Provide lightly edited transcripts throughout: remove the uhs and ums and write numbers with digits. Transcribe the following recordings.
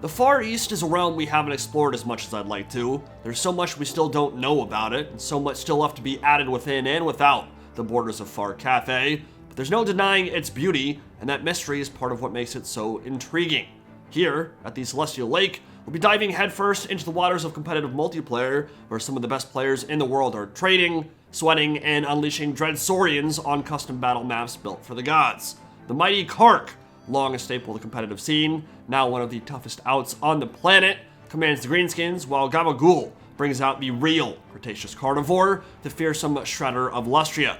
The Far East is a realm we haven't explored as much as I'd like to. There's so much we still don't know about it, and so much still left to be added within and without the borders of Far Cathay, but there's no denying its beauty, and that mystery is part of what makes it so intriguing. Here, at the Celestial Lake, we'll be diving headfirst into the waters of competitive multiplayer, where some of the best players in the world are trading, sweating, and unleashing Dread Saurians on custom battle maps built for the gods. The mighty Kark, long a staple of the competitive scene, now one of the toughest outs on the planet, commands the Greenskins, while Ghoul brings out the real Cretaceous carnivore, the fearsome Shredder of Lustria.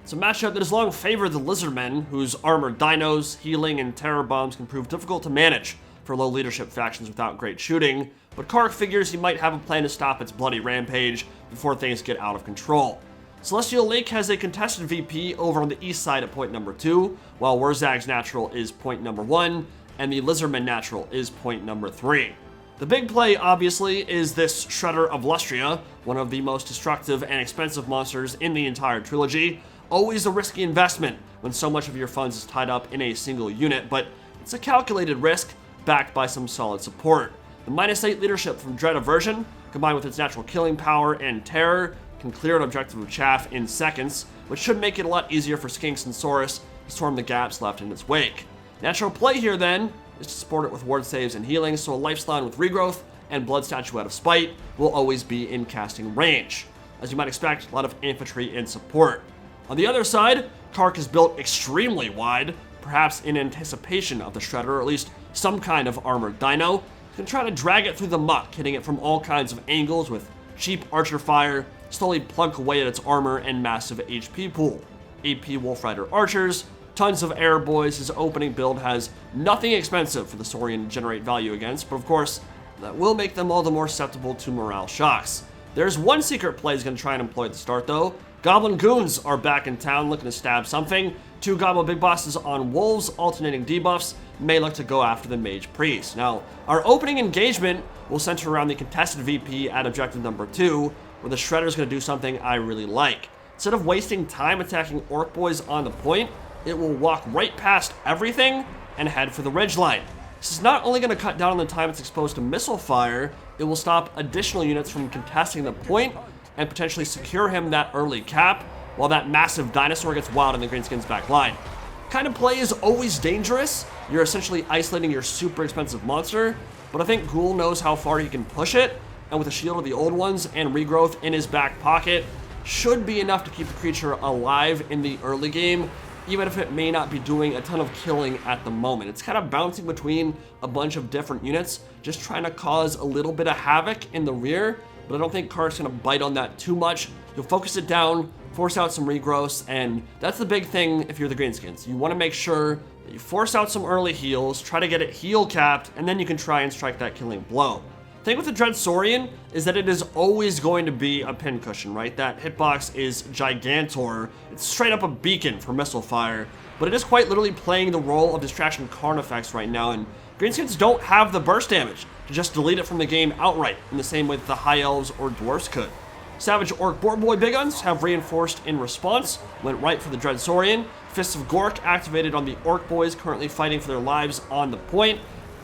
It's a matchup that has long favored the Lizardmen, whose armored dinos, healing, and terror bombs can prove difficult to manage for low leadership factions without great shooting, but Kark figures he might have a plan to stop its bloody rampage before things get out of control. Celestial Lake has a contested VP over on the east side at point number 2, while Wurzag's natural is point number 1, and the Lizardman natural is point number 3. The big play, obviously, is this Shredder of Lustria, one of the most destructive and expensive monsters in the entire trilogy. Always a risky investment when so much of your funds is tied up in a single unit, but it's a calculated risk backed by some solid support. The -8 leadership from Dread Aversion, combined with its natural killing power and terror, can clear an objective of chaff in seconds, which should make it a lot easier for Skinks and Saurus to storm the gaps left in its wake. Natural play here, then, is to support it with ward saves and healing, so a Lifespan with regrowth and Blood Statuette of Spite will always be in casting range. As you might expect, a lot of infantry in support. On the other side, Kark is built extremely wide, perhaps in anticipation of the Shredder, or at least some kind of armored dino. You can try to drag it through the muck, hitting it from all kinds of angles with cheap archer fire, slowly plunk away at its armor and massive HP pool. AP Wolf Rider archers, tons of air boys. His opening build has nothing expensive for the Saurian to generate value against, but of course, that will make them all the more susceptible to morale shocks. There's one secret play he's going to try and employ at the start, though. Goblin Goons are back in town looking to stab something. 2 Goblin Big Bosses on Wolves, alternating debuffs, may look to go after the Mage Priest. Now, our opening engagement will center around the contested VP at objective number 2, where the Shredder's going to do something I really like. Instead of wasting time attacking Orc Boys on the point, it will walk right past everything and head for the ridgeline. This is not only going to cut down on the time it's exposed to missile fire, it will stop additional units from contesting the point and potentially secure him that early cap, while that massive dinosaur gets wild in the Greenskins back line. Kind of play is always dangerous. You're essentially isolating your super expensive monster, but I think Ghoul knows how far he can push it, and with a Shield of the Old Ones and regrowth in his back pocket, should be enough to keep the creature alive in the early game, even if it may not be doing a ton of killing at the moment. It's kind of bouncing between a bunch of different units, just trying to cause a little bit of havoc in the rear, but I don't think Kark's going to bite on that too much. You'll focus it down, force out some regrowths, and that's the big thing if you're the Greenskins. You want to make sure that you force out some early heals, try to get it heal capped, and then you can try and strike that killing blow. The thing with the Dread Saurian is that it is always going to be a pincushion, right? That hitbox is Gigantor. It's straight up a beacon for missile fire, but it is quite literally playing the role of distraction Carnifex right now, and Greenskins don't have the burst damage to just delete it from the game outright in the same way that the High Elves or Dwarfs could. Savage Orc Boar Boy Big Guns have reinforced in response, went right for the Dread Saurian. Fists of Gork activated on the Orc Boys currently fighting for their lives on the point,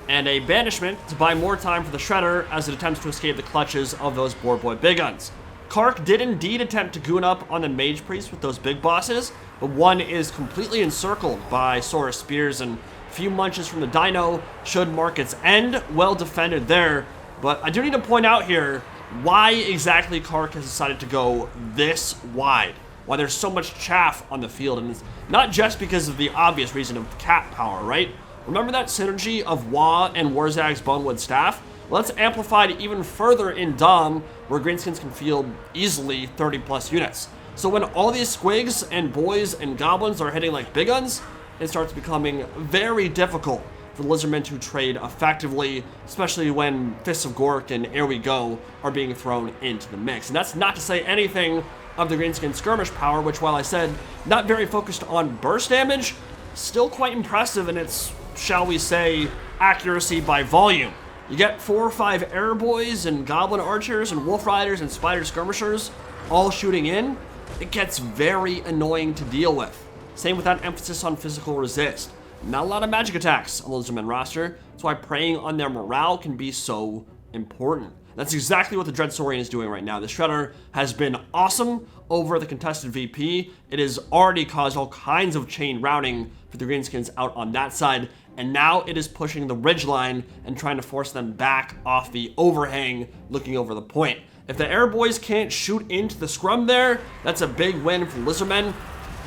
and a banishment to buy more time for the Shredder as it attempts to escape the clutches of those Boar Boy Big Guns. Kark did indeed attempt to goon up on the Mage Priest with those big bosses, but one is completely encircled by Saurus Spears, and a few munches from the Dino should mark its end. Well defended there, but I do need to point out here why exactly Kark has decided to go this wide, why there's so much chaff on the field, and it's not just because of the obvious reason of cat power, right? Remember that synergy of Wa and Wurzag's Bonewood Staff? Well, that's amplified even further in Dom, where Greenskins can field easily 30 plus units. So when all these squigs and boys and goblins are hitting like big guns, it starts becoming very difficult for the Lizardmen to trade effectively, especially when Fists of Gork and Here We Go are being thrown into the mix. And that's not to say anything of the Greenskin skirmish power, which, while I said not very focused on burst damage, still quite impressive in its, shall we say, accuracy by volume. You get 4 or 5 air boys and goblin archers and wolf riders and spider skirmishers all shooting in. It gets very annoying to deal with. Same with that emphasis on physical resist. Not a lot of magic attacks on the Lizardmen roster. That's why preying on their morale can be so important. That's exactly what the Dread Saurian is doing right now. The Shredder has been awesome over the contested VP. It has already caused all kinds of chain routing for the Greenskins out on that side, and now it is pushing the ridgeline and trying to force them back off the overhang, looking over the point. If the Air Boys can't shoot into the scrum there, that's a big win for Lizardmen.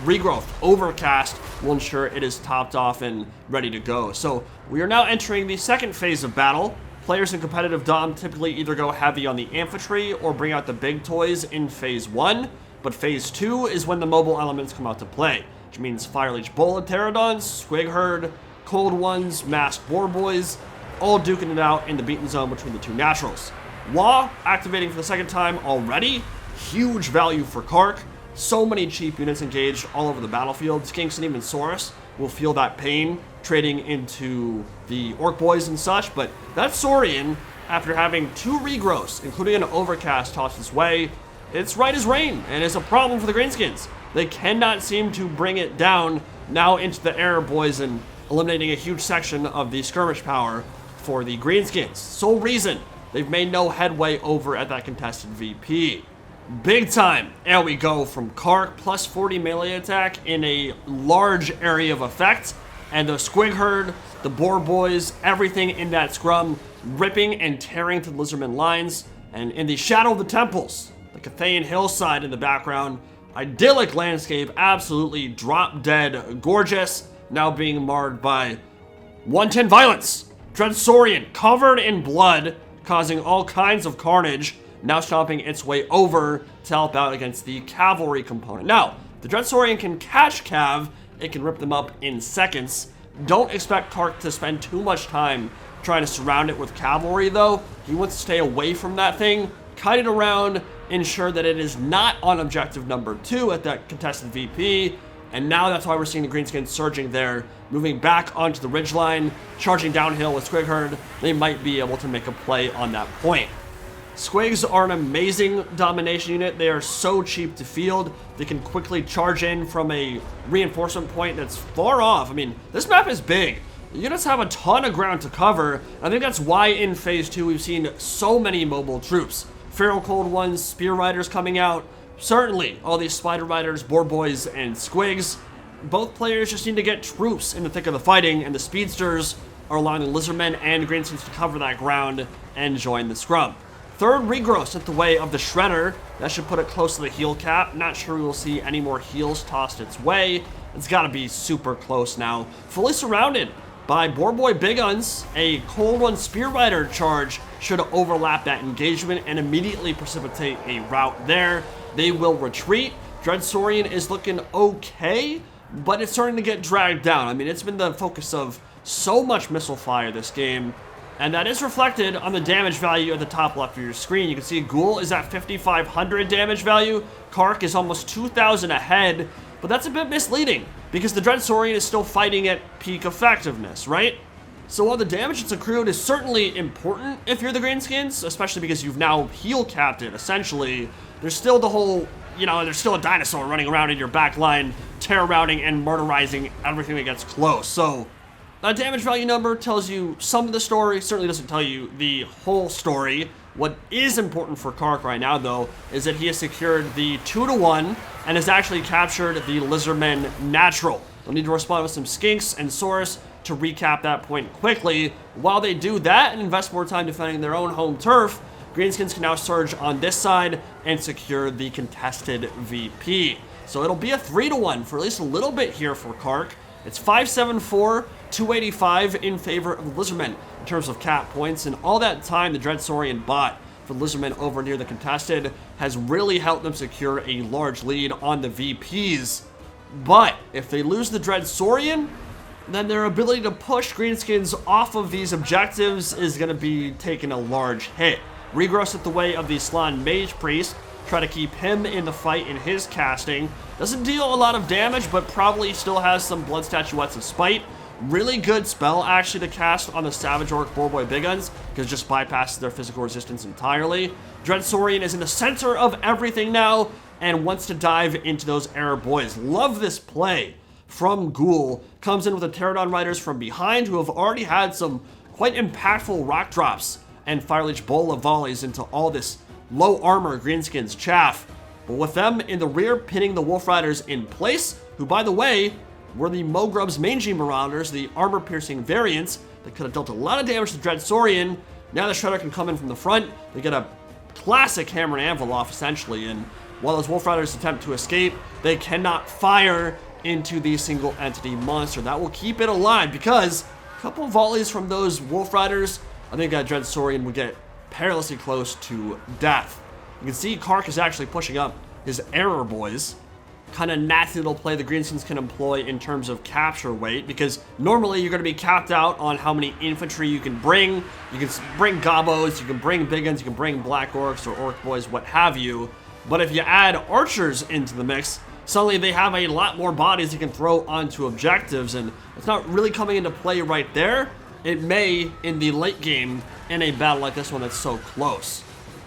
Regrowth, Overcast will ensure it is topped off and ready to go. So we are now entering the second phase of battle. Players in competitive Dom typically either go heavy on the infantry or bring out the big toys in phase 1, but phase 2 is when the mobile elements come out to play, which means Fire Leech Bola Pterodons, Squig Herd, Cold Ones, Masked Boar Boys, all duking it out in the beaten zone between the two naturals. Law activating for the second time already, huge value for Kark. So many cheap units engaged all over the battlefield. Skinks and even Saurus will feel that pain trading into the Orc Boys and such, but that Saurian, after having 2 regrowths, including an Overcast tossed its way, it's right as rain, and it's a problem for the Greenskins. They cannot seem to bring it down now into the Air Boys and eliminating a huge section of the skirmish power for the Greenskins. Sole reason they've made no headway over at that contested VP. Big time. There we go from Kark, plus 40 melee attack in a large area of effect. And the Squig Herd, the Boar Boys, everything in that scrum, ripping and tearing to the Lizardmen lines. And in the shadow of the temples, the Cathayan hillside in the background, idyllic landscape, absolutely drop dead gorgeous, now being marred by 110 violence. Dread Saurian covered in blood, causing all kinds of carnage, now stomping its way over to help out against the cavalry component. Now, the Dread Saurian can catch cav, it can rip them up in seconds. Don't expect Kark to spend too much time trying to surround it with cavalry though. He wants to stay away from that thing, kite it around, ensure that it is not on objective number 2 at that contested VP, and now that's why we're seeing the Greenskins surging there, moving back onto the ridgeline, charging downhill with Squig Herd. They might be able to make a play on that point. Squigs are an amazing domination unit. They are so cheap to field. They can quickly charge in from a reinforcement point that's far off. I mean, this map is big. The units have a ton of ground to cover. I think that's why in phase 2 we've seen so many mobile troops. Feral Cold Ones, Spear Riders coming out. Certainly, all these Spider Riders, Boar Boys, and Squigs. Both players just need to get troops in the thick of the fighting, and the Speedsters are allowing the Lizardmen and Greenskins to cover that ground and join the scrum. Third regrowth sent the way of the Shredder. That should put it close to the heal cap. Not sure we will see any more heals tossed its way. It's got to be super close now. Fully surrounded by Boar Boy Big Guns. A Cold One Spear Rider charge should overlap that engagement and immediately precipitate a rout there. They will retreat. Dread Saurian is looking okay, but it's starting to get dragged down. I mean, it's been the focus of so much missile fire this game. And that is reflected on the damage value at the top left of your screen. You can see Ghoul is at 5,500 damage value. Kark is almost 2,000 ahead. But that's a bit misleading, because the Dread Saurian is still fighting at peak effectiveness, right? So while the damage it's accrued is certainly important if you're the Greenskins, especially because you've now heal capped it, essentially, there's still the whole, there's still a dinosaur running around in your back line, terror routing and murderizing everything that gets close. So that damage value number tells you some of the story, certainly doesn't tell you the whole story. What is important for Kark right now, though, is that he has secured the 2-to-1 and has actually captured the Lizardmen natural. They'll need to respond with some Skinks and Saurus to recap that point quickly. While they do that and invest more time defending their own home turf, Greenskins can now surge on this side and secure the contested VP. So it'll be a 3-to-1 for at least a little bit here for Kark. It's 574, 285 in favor of the Lizardmen in terms of cap points, and all that time the Dread Saurian bot for the Lizardmen over near the contested has really helped them secure a large lead on the VPs. But if they lose the Dread Saurian, then their ability to push Greenskins off of these objectives is going to be taking a large hit. Regrowth at the way of the Slann Mage Priest. Try to keep him in the fight in his casting. Doesn't deal a lot of damage, but probably still has some Blood Statuettes of Spite. Really good spell, actually, to cast on the Savage Orc Boar Boy Big Guns, because it just bypasses their physical resistance entirely. Dread Saurian is in the center of everything now, and wants to dive into those Air Boys. Love this play from Ghoul comes in with the Pterodon Riders from behind, who have already had some quite impactful rock drops and Fire Leech Bola volleys into all this low armor Greenskins chaff. But with them in the rear pinning the Wolf Riders in place, who by the way were the Mogrub's Mangy Marauders, the armor piercing variants that could have dealt a lot of damage to Dread Saurian. Now the Shredder can come in from the front. They get a classic hammer and anvil off essentially, and while those Wolf Riders attempt to escape, they cannot fire into the single entity monster. That will keep it alive because a couple volleys from those Wolf Riders, I think that Dread Saurian would get perilously close to death. You can see Kark is actually pushing up his Error Boys. Kind of nasty little play the Greenskins can employ in terms of capture weight, because normally you're going to be capped out on how many infantry you can bring. You can bring Gobos, you can bring Big Guns, you can bring Black Orcs or Orc Boys, what have you. But if you add archers into the mix, suddenly they have a lot more bodies you can throw onto objectives, and it's not really coming into play right there. It may in the late game in a battle like this one that's so close.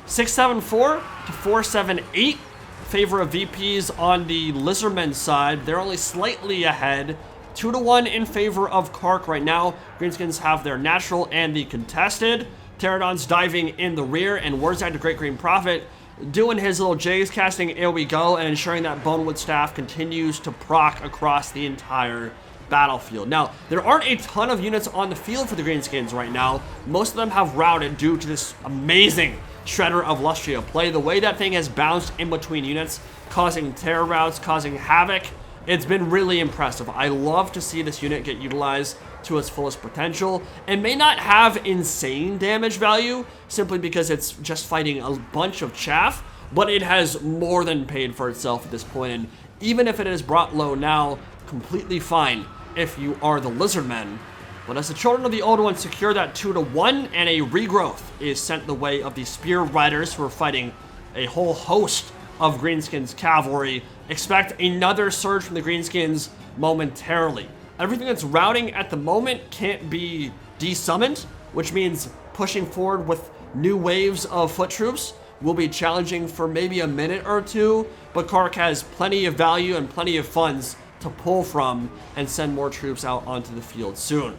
674 to 478. Favor of VPs on the Lizardmen side. They're only slightly ahead. 2-1 in favor of Kark right now. Greenskins have their natural and the contested. Pterodon's diving in the rear, and Warzag the Great Green Prophet doing his little Jays casting Here We Go and ensuring that Bonewood Staff continues to proc across the entire battlefield. Now, there aren't a ton of units on the field for the Greenskins right now. Most of them have routed due to this amazing Shredder of Lustria play. The way that thing has bounced in between units, causing terror routes, causing havoc, it's been really impressive. I love to see this unit get utilized to its fullest potential. It may not have insane damage value, simply because it's just fighting a bunch of chaff, but it has more than paid for itself at this point, and even if it is brought low now, completely fine if you are the Lizardmen. But as the Children of the Old Ones secure that 2-1, and a regrowth is sent the way of the Spear Riders, who are fighting a whole host of Greenskins cavalry, expect another surge from the Greenskins momentarily. Everything that's routing at the moment can't be desummoned, which means pushing forward with new waves of foot troops will be challenging for maybe a minute or two, but Kark has plenty of value and plenty of funds to pull from and send more troops out onto the field soon.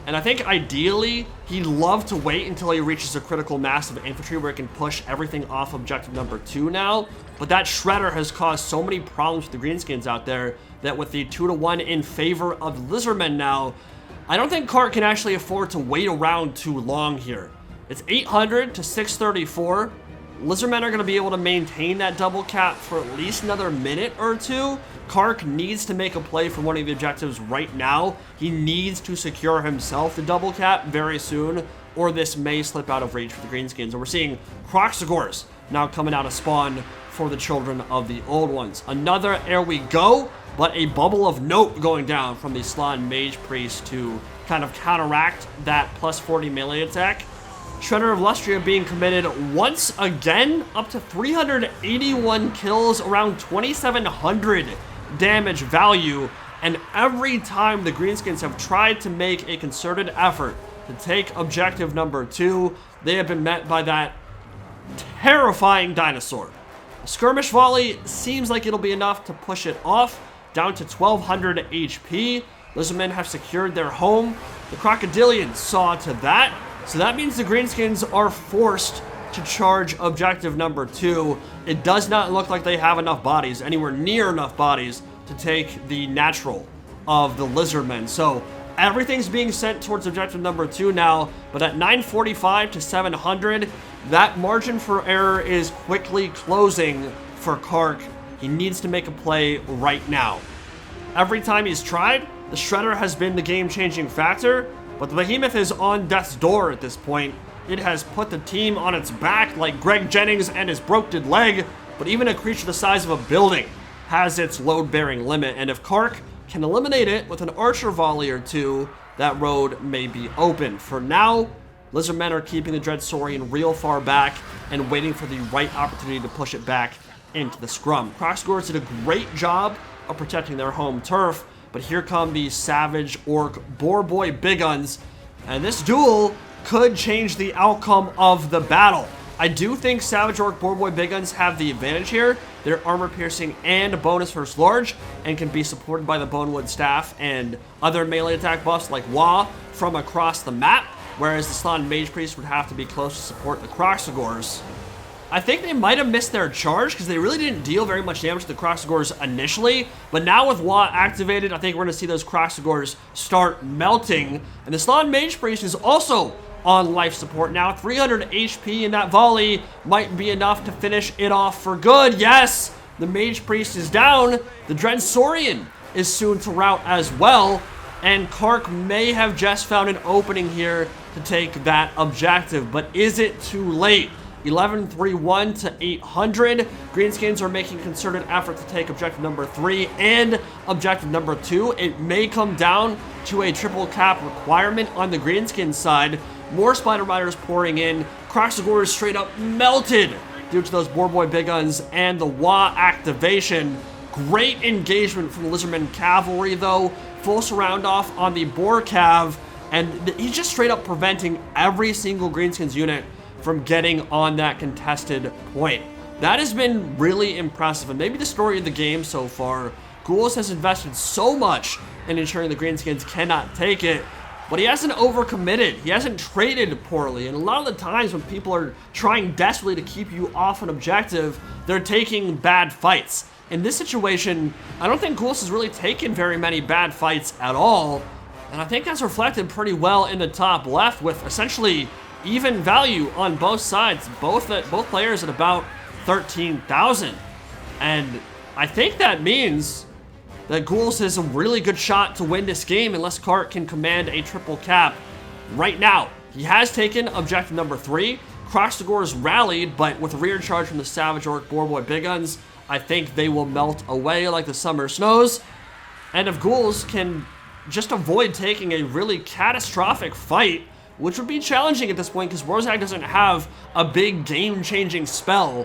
And I think ideally, he'd love to wait until he reaches a critical mass of infantry where he can push everything off objective number 2 now. But that Shredder has caused so many problems with the Greenskins out there that with the 2-1 in favor of the Lizardmen now, I don't think Kark can actually afford to wait around too long here. It's 800 to 634. Lizardmen are going to be able to maintain that double cap for at least another minute or two. Kark needs to make a play for one of the objectives right now. He needs to secure himself the double cap very soon, or this may slip out of reach for the Greenskins. And we're seeing Kroxigors now coming out of spawn for the Children of the Old Ones. Another Here We Go, but a bubble of note going down from the Slann Mage Priest to kind of counteract that plus 40 melee attack. Shredder of Lustria being committed once again, up to 381 kills, around 2,700 damage value, and every time the Greenskins have tried to make a concerted effort to take objective number 2, they have been met by that terrifying dinosaur. A skirmish volley seems like it'll be enough to push it off, down to 1,200 HP. Lizardmen have secured their home. The Crocodilians saw to that. So that means the Greenskins are forced to charge objective number 2. It does not look like they have enough bodies, anywhere near enough bodies, to take the natural of the Lizardmen. So everything's being sent towards objective number 2 now, but at 945 to 700, that margin for error is quickly closing for Kark. He needs to make a play right now. Every time he's tried, the Shredder has been the game-changing factor, but the Behemoth is on death's door at this point. It has put the team on its back like Greg Jennings and his broken leg, but even a creature the size of a building has its load-bearing limit, and if Kark can eliminate it with an archer volley or two, that road may be open. For now, Lizardmen are keeping the Dread Saurian real far back and waiting for the right opportunity to push it back into the scrum. Kroxigors did a great job of protecting their home turf, but here come the Savage Orc Boar Boy Big Guns, and this duel could change the outcome of the battle. I do think Savage Orc Boar Boy Big Guns have the advantage here, They're armor piercing and bonus versus large, and can be supported by the Bonewood Staff and other melee attack buffs like Wah from across the map, whereas the Slann Mage Priest would have to be close to support the Kroxigors. I think they might have missed their charge because they really didn't deal very much damage to the Kroxigors initially, but now with Wah activated, I think we're going to see those Kroxigors start melting, and the Slann Mage Priest is also on life support now. 300 HP, and that volley might be enough to finish it off for good. Yes, the Mage Priest is down. The Dread Saurian is soon to rout as well, and Kark may have just found an opening here to take that objective, but is it too late? 1131 to 800. Greenskins are making concerted effort to take objective number 3 and objective number 2. It may come down to a triple cap requirement on the Greenskins side. More Spider Riders pouring in. Kroxigor is straight up melted due to those Boar Boy Big Guns and the Wah activation. Great engagement from the Lizardmen Cavalry though. Full surround off on the Boar Cav, and he's just straight up preventing every single Greenskins unit from getting on that contested point. That has been really impressive, and maybe the story of the game so far. Ghouls has invested so much in ensuring the Greenskins cannot take it, but he hasn't overcommitted. He hasn't traded poorly, and a lot of the times when people are trying desperately to keep you off an objective, they're taking bad fights. In this situation, I don't think Ghouls has really taken very many bad fights at all, and I think that's reflected pretty well in the top left with essentially even value on both sides, both players at about 13,000. And I think that means that Ghouls has a really good shot to win this game unless Kark can command a triple cap right now. He has taken objective number 3. Kroxigor's rallied, but with a rear charge from the Savage Orc Boar Boy Big Guns, I think they will melt away like the summer snows. And if Ghouls can just avoid taking a really catastrophic fight, which would be challenging at this point because Warzag doesn't have a big game-changing spell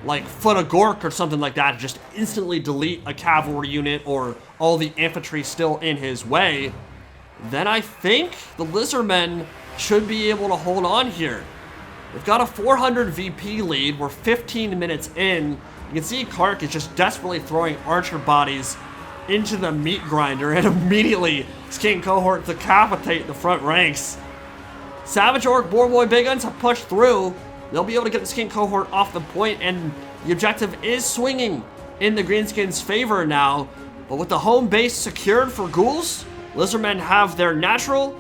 like Foot of Gork or something like that to just instantly delete a cavalry unit or all the infantry still in his way, then I think the Lizardmen should be able to hold on here. They've got a 400 VP lead. We're 15 minutes in. You can see Kark is just desperately throwing archer bodies into the meat grinder, and immediately Skink Cohort decapitate the front ranks. Savage Orc Boar Boy Big Guns have pushed through. They'll be able to get the Skink Cohort off the point, and the objective is swinging in the Greenskins' favor now. But with the home base secured for Ghouls, Lizardmen have their natural.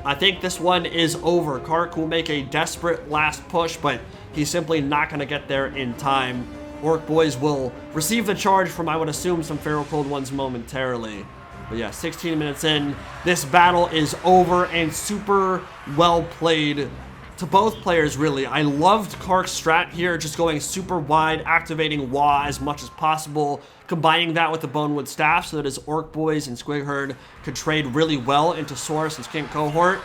I think this one is over. Kark will make a desperate last push, but he's simply not going to get there in time. Orc Boys will receive the charge from, I would assume, some Feral Cold Ones momentarily. But yeah, 16 minutes in, this battle is over, and super well played to both players, really. I loved Kark's strat here, just going super wide, activating Wah as much as possible, combining that with the Bonewood Staff so that his Orc Boys and Squig Herd could trade really well into Saurus and Skink Cohort.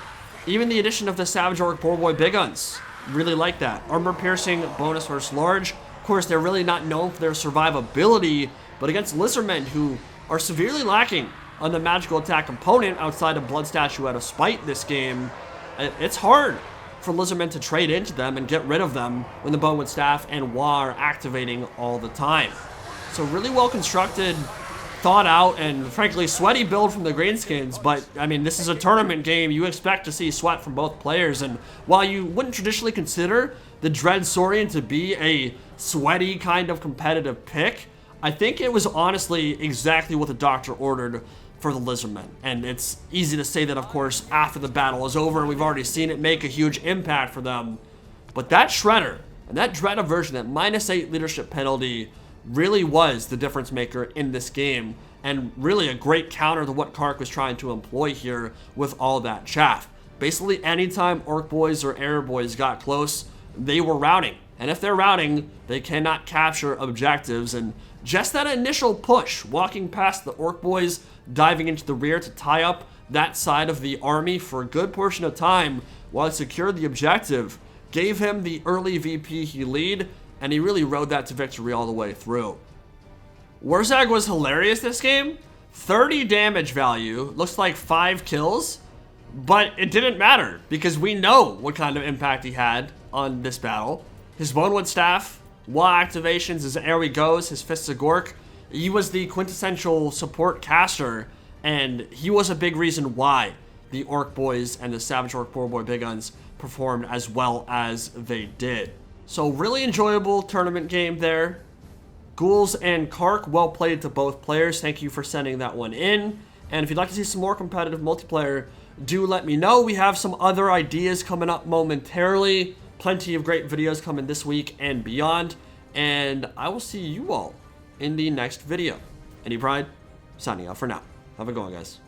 Even the addition of the Savage Orc Boar Boy Big Guns, really like that. Armor piercing, bonus versus large. Of course, they're really not known for their survivability, but against Lizardmen, who are severely lacking on the magical attack component outside of Blood Statue out of Spite this game, it's hard for Lizardmen to trade into them and get rid of them when the Bonewood Staff and Wah are activating all the time. So really well constructed, thought out, and frankly sweaty build from the Greenskins, but I mean, this is a tournament game. You expect to see sweat from both players, and while you wouldn't traditionally consider the Dread Saurian to be a sweaty kind of competitive pick, I think it was honestly exactly what the Doctor ordered for the Lizardmen. And it's easy to say that, of course, after the battle is over, and we've already seen it make a huge impact for them. But that Shredder and that Dread aversion, that -8 leadership penalty, really was the difference maker in this game, and really a great counter to what Kark was trying to employ here with all that chaff. Basically, anytime Orc Boys or Air Boys got close, they were routing. And if they're routing, they cannot capture objectives, and just that initial push, walking past the Orc Boys, diving into the rear to tie up that side of the army for a good portion of time while he secured the objective, gave him the early VP he lead, and he really rode that to victory all the way through. Warzag was hilarious this game. 30 damage value, looks like 5 kills, but it didn't matter because we know what kind of impact he had on this battle. His Bonewood Staff wall activations, his There He Goes, his Fists of Gork. He was the quintessential support caster, and he was a big reason why the Orc Boys and the Savage Orc Poor Boy Big Guns performed as well as they did. So really enjoyable tournament game there. Ghouls and Kark, well played to both players. Thank you for sending that one in. And if you'd like to see some more competitive multiplayer, do let me know. We have some other ideas coming up momentarily. Plenty of great videos coming this week and beyond. And I will see you all in the next video. Any Pride, signing out for now. Have a good one, guys.